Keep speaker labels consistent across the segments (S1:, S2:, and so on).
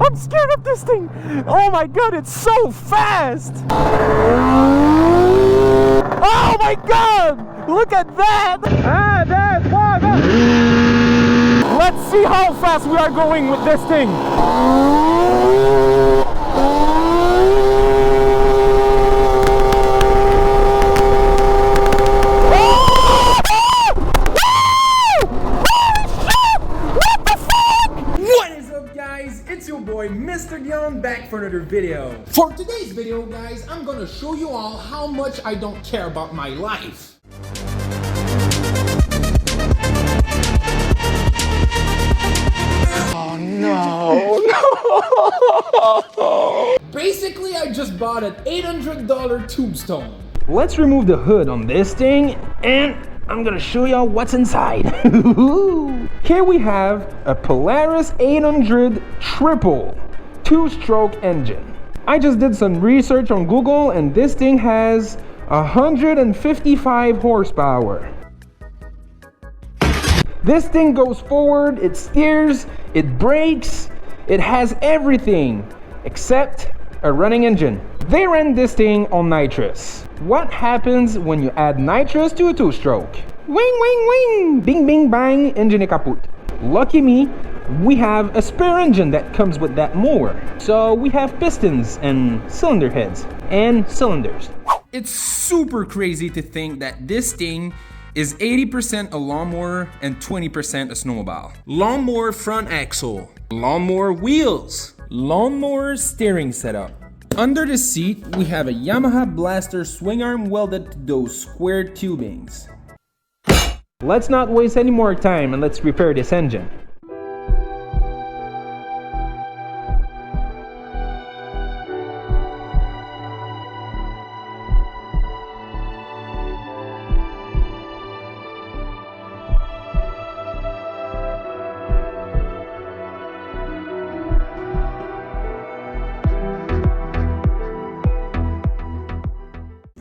S1: I'm scared of this thing. Oh my god, it's so fast. Oh my god, look at that. Ah, that's one. Let's see how fast we are going with this thing.
S2: It's your boy Mr. Dion back for another video. For today's video guys, I'm gonna show you all how much I don't care about my life.
S1: Oh no.
S2: Basically, I just bought an $800 tombstone.
S1: Let's remove the hood on this thing and I'm gonna show y'all what's inside. Here we have a Polaris 800 triple 2-stroke engine. I just did some research on Google and this thing has 155 horsepower. This thing goes forward, it steers, it brakes, it has everything except a running engine. They ran this thing on nitrous. What happens when you add nitrous to a 2-stroke? Wing, wing, wing! Bing, bing, bang, engine kaput. Lucky me, we have a spare engine that comes with that mower. So we have pistons and cylinder heads and cylinders.
S2: It's super crazy to think that this thing is 80% a lawnmower and 20% a snowmobile. Lawnmower front axle, lawnmower wheels, lawnmower steering setup. Under the seat, we have a Yamaha Blaster swing arm welded to those square tubings.
S1: Let's not waste any more time and let's repair this engine.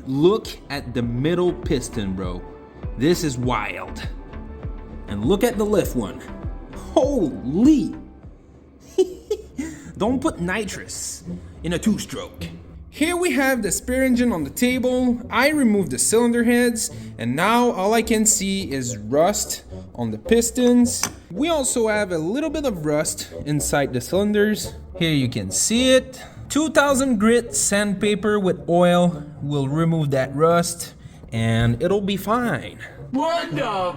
S2: Look at the middle piston, bro. This is wild. And look at the left one. Holy! Don't put nitrous in a 2-stroke. Here we have the spare engine on the table. I removed the cylinder heads and now all I can see is rust on the pistons. We also have a little bit of rust inside the cylinders. Here you can see it. 2000 grit sandpaper with oil will remove that rust and it'll be fine.
S3: What the?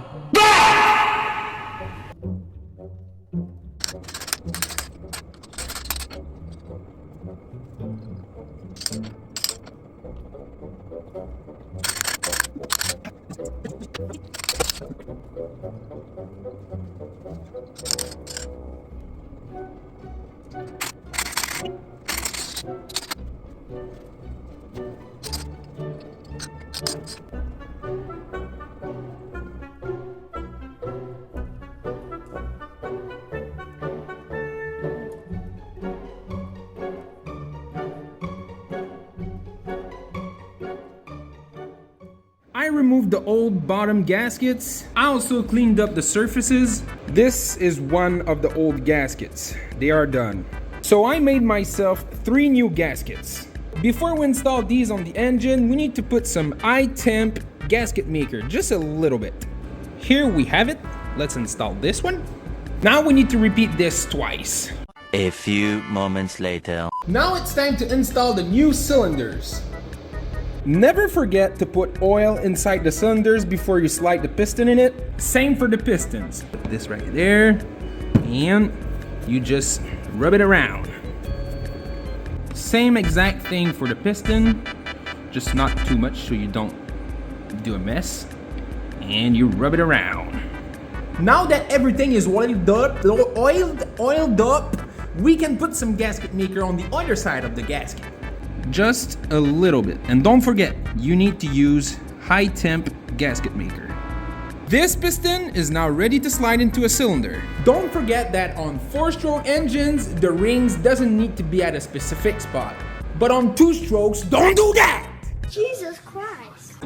S2: I removed the old bottom gaskets. I also cleaned up the surfaces. This is one of the old gaskets. They are done. So I made myself 3 new gaskets. Before we install these on the engine, we need to put some high temp gasket maker, just a little bit. Here we have it. Let's install this one. Now we need to repeat this twice.
S4: A few moments later.
S2: Now it's time to install the new cylinders. Never forget to put oil inside the cylinders before you slide the piston in it. Same for the pistons. Put this right there and you just rub it around. Same exact thing for the piston, just not too much so you don't do a mess. And you rub it around. Now that everything is oiled up, we can put some gasket maker on the other side of the gasket. Just a little bit. And don't forget, you need to use high temp gasket maker. This piston is now ready to slide into a cylinder. Don't forget that on 4-stroke engines, the rings doesn't need to be at a specific spot. But on 2-strokes, don't do that!
S5: Jesus Christ.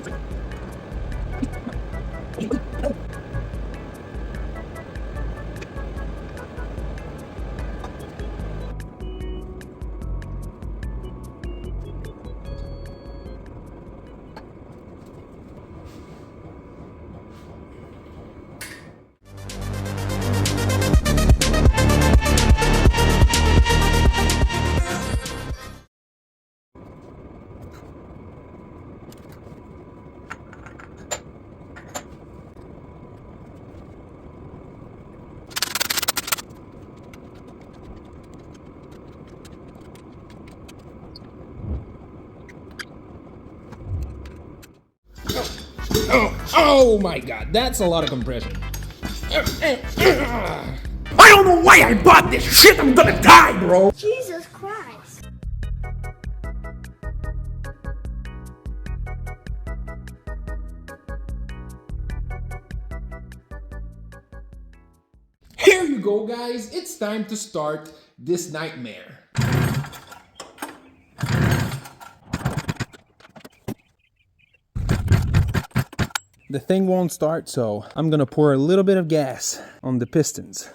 S2: Oh my god, that's a lot of compression. I don't know why I bought this shit. I'm gonna die, bro.
S5: Jesus Christ.
S2: Here you go, guys. It's time to start this nightmare. The thing won't start, so I'm gonna pour a little bit of gas on the pistons.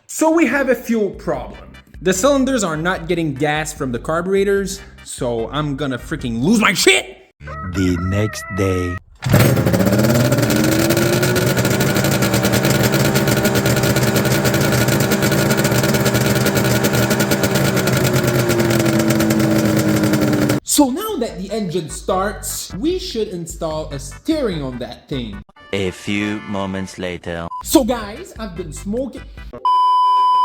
S2: So we have a fuel problem. The cylinders are not getting gas from the carburetors, so I'm gonna freaking lose my shit!
S4: The next day.
S2: So now that the engine starts, we should install a steering on that thing.
S4: A few moments later.
S2: So guys, I've been smoking.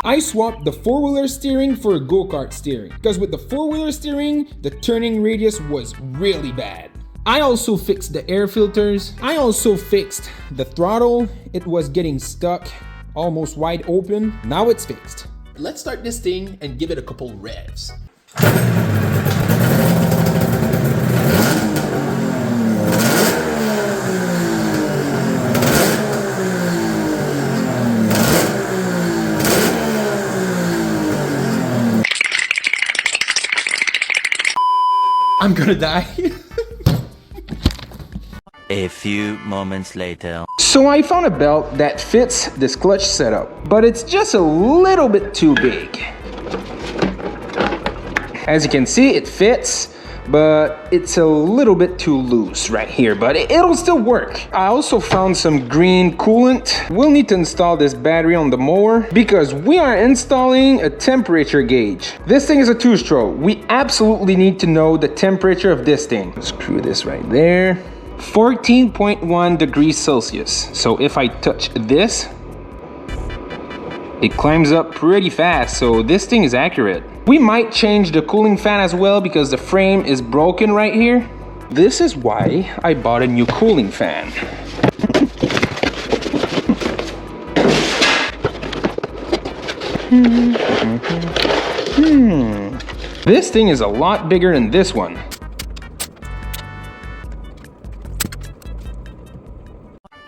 S2: I swapped the four-wheeler steering for a go-kart steering, because with the four-wheeler steering, the turning radius was really bad. I also fixed the air filters. I also fixed the throttle. It was getting stuck, almost wide open. Now it's fixed. Let's start this thing and give it a couple revs. I'm gonna die.
S4: A few moments later.
S1: So I found a belt that fits this clutch setup, but it's just a little bit too big. As you can see, it fits, but it's a little bit too loose right here, but it'll still work. I also found some green coolant. We'll need to install this battery on the mower because we are installing a temperature gauge. This thing is a two-stroke. We absolutely need to know the temperature of this thing. Screw this right there. 14.1 degrees Celsius. So if I touch this, it climbs up pretty fast, so this thing is accurate. We might change the cooling fan as well because the frame is broken right here. This is why I bought a new cooling fan. This thing is a lot bigger than this one.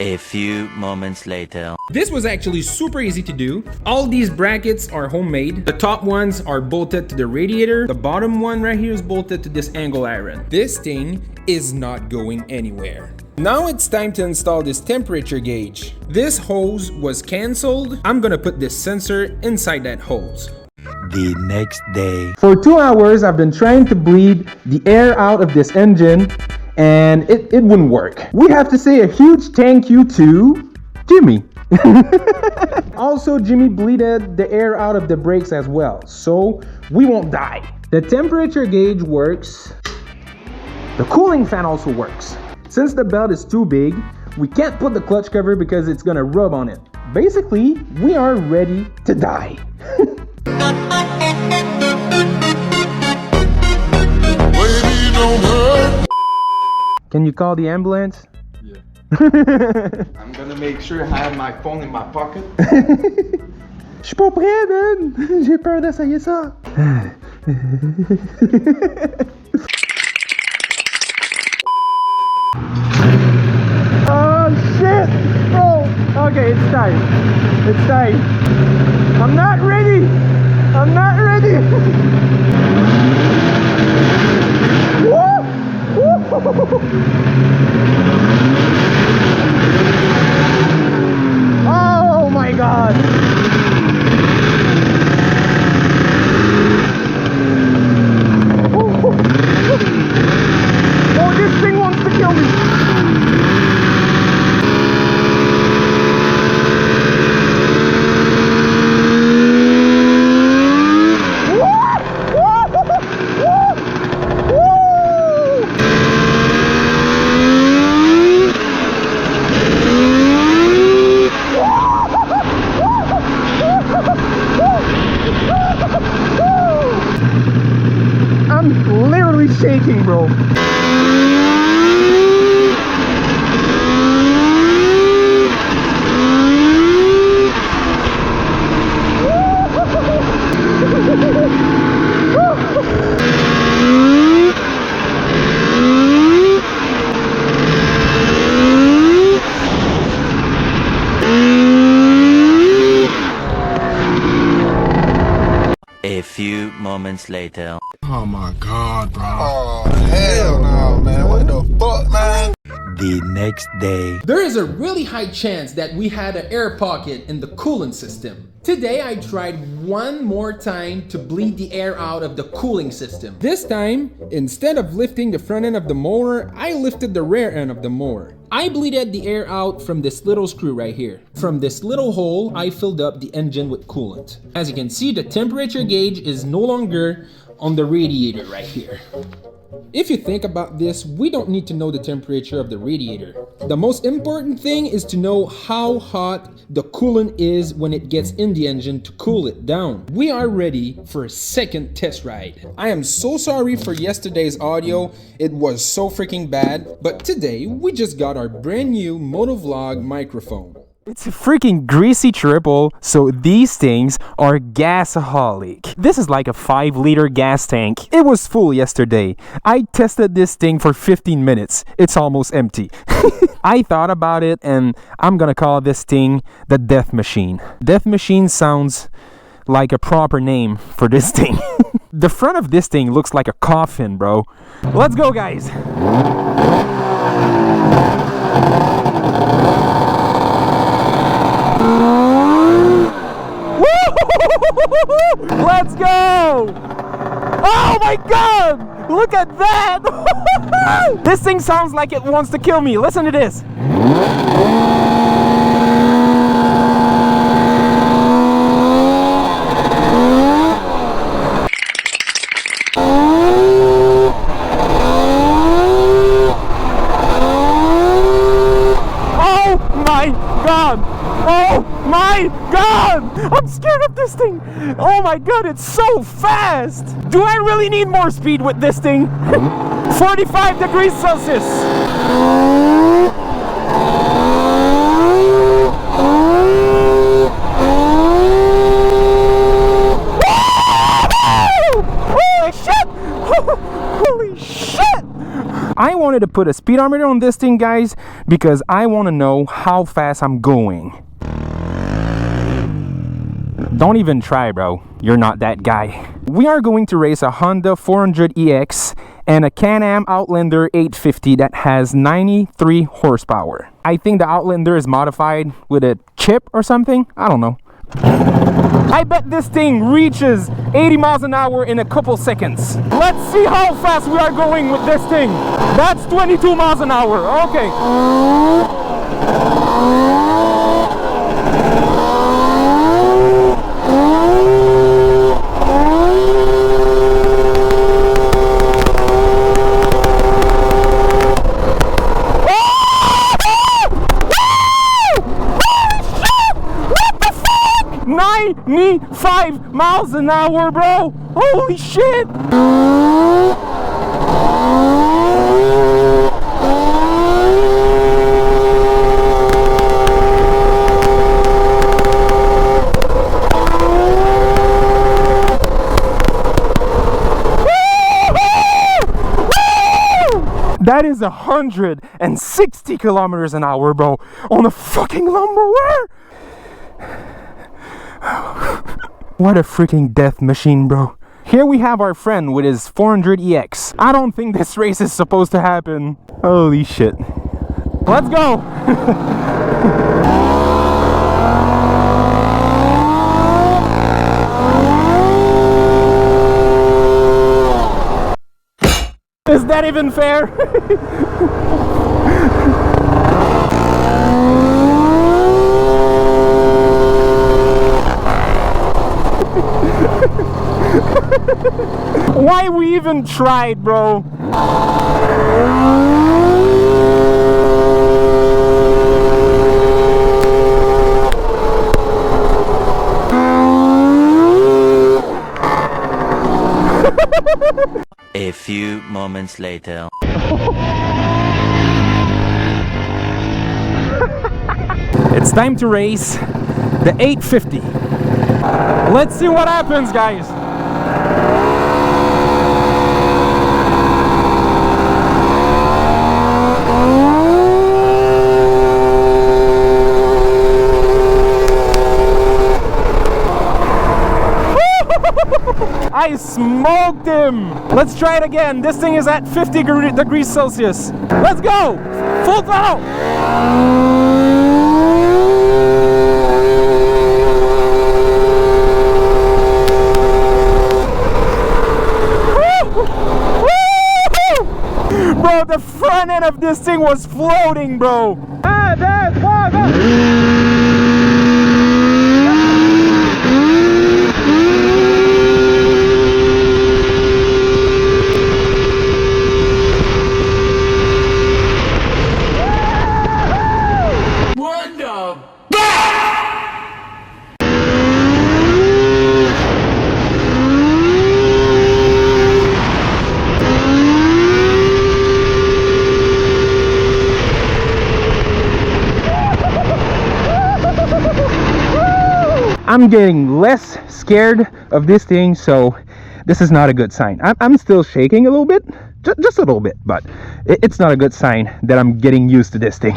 S4: A few moments later.
S2: This was actually super easy to do. All these brackets are homemade. The top ones are bolted to the radiator. The bottom one right here is bolted to this angle iron. This thing is not going anywhere. Now it's time to install this temperature gauge. This hose was cancelled. I'm gonna put this sensor inside that hose.
S4: The next day.
S1: For 2 hours, I've been trying to bleed the air out of this engine, and it wouldn't work. We have to say a huge thank you to Jimmy. Also, Jimmy bleeded the air out of the brakes as well, so we won't die. The temperature gauge works. The cooling fan also works. Since the belt is too big, we can't put the clutch cover because it's gonna rub on it. Basically, we are ready to die. Can you call the ambulance?
S3: Yeah. I'm gonna make sure I have my phone in my pocket.
S1: Je suis pas prêt, man! J'ai peur d'essayer ça! Oh shit! Oh! Okay, it's time. It's time. I'm not ready! I'm not ready! Woo! Oh my god! Oh, this thing wants to kill me!
S4: moments later.
S6: Oh my god, bro. Oh, hell no, man. What the fuck, man?
S4: The next day.
S2: There is a really high chance that we had an air pocket in the coolant system. Today I tried one more time to bleed the air out of the cooling system. This time, instead of lifting the front end of the mower, I lifted the rear end of the mower. I bleeded the air out from this little screw right here. From this little hole, I filled up the engine with coolant. As you can see, the temperature gauge is no longer on the radiator right here. If you think about this, we don't need to know the temperature of the radiator. The most important thing is to know how hot the coolant is when it gets in the engine to cool it down. We are ready for a second test ride. I am so sorry for yesterday's audio. It was so freaking bad. But today, we just got our brand new motovlog microphone.
S1: It's a freaking greasy triple, so these things are gasaholic. This is like a 5-liter gas tank. It was full yesterday. I tested this thing for 15 minutes. It's almost empty. I thought about it and I'm gonna call this thing the Death Machine. Death Machine sounds like a proper name for this thing. The front of this thing looks like a coffin, bro. Let's go, guys. Let's go! Oh my god! Look at that! This thing sounds like it wants to kill me. Listen to this. Oh my god! Oh my god! I'm scared of this thing! Oh my god, it's so fast! Do I really need more speed with this thing? 45 degrees Celsius! Holy shit! Holy shit! I wanted to put a speedometer on this thing, guys, because I want to know how fast I'm going. Don't even try, bro. You're not that guy. We are going to race a Honda 400EX and a Can-Am Outlander 850 that has 93 horsepower. I think the Outlander is modified with a chip or something. I don't know. I bet this thing reaches 80 miles an hour in a couple seconds. Let's see how fast we are going with this thing. That's 22 miles an hour. Okay. Me 5 miles an hour, bro. Holy shit. That is 160 kilometers an hour, bro, on a fucking lawnmower. What a freaking death machine, bro. Here we have our friend with his 400EX. I don't think this race is supposed to happen. Holy shit. Let's go. Is that even fair? Why we even tried, bro?
S4: A few moments later.
S1: It's time to race the 850. Let's see what happens, guys. I smoked him. Let's try it again. This thing is at 50 degrees Celsius. Let's go. Full throttle. Bro, the front end of this thing was floating, bro. I'm getting less scared of this thing, so this is not a good sign. I'm still shaking a little bit, just a little bit, but it's not a good sign that I'm getting used to this thing.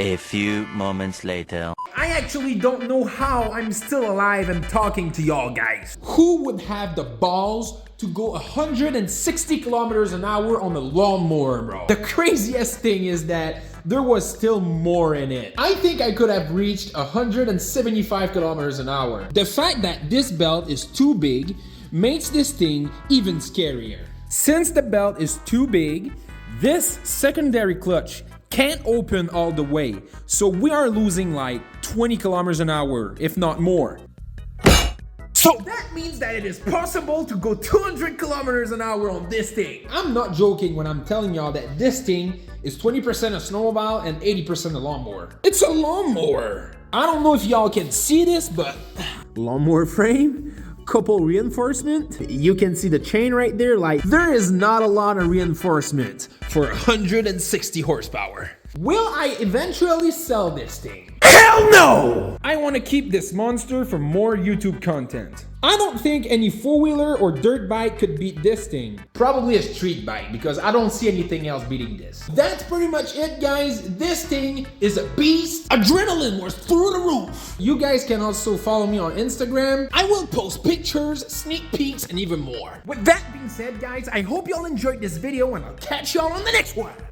S4: A few moments later.
S2: I actually don't know how I'm still alive and talking to y'all guys. Who would have the balls to go 160 kilometers an hour on a lawnmower, bro? The craziest thing is that there was still more in it. I think I could have reached 175 kilometers an hour. The fact that this belt is too big makes this thing even scarier. Since the belt is too big, this secondary clutch can't open all the way, so we are losing like 20 kilometers an hour, if not more. So that means that it is possible to go 200 kilometers an hour on this thing. I'm not joking when I'm telling y'all that this thing is 20% a snowmobile and 80% a lawnmower. It's a lawnmower. I don't know if y'all can see this, but lawnmower frame, couple reinforcement. You can see the chain right there. Like, there is not a lot of reinforcement for 160 horsepower. Will I eventually sell this thing? Hell no! I want to keep this monster for more YouTube content. I don't think any four-wheeler or dirt bike could beat this thing. Probably a street bike, because I don't see anything else beating this. That's pretty much it, guys. This thing is a beast. Adrenaline was through the roof. You guys can also follow me on Instagram. I will post pictures, sneak peeks, and even more. With that being said, guys, I hope y'all enjoyed this video, and I'll catch y'all on the next one.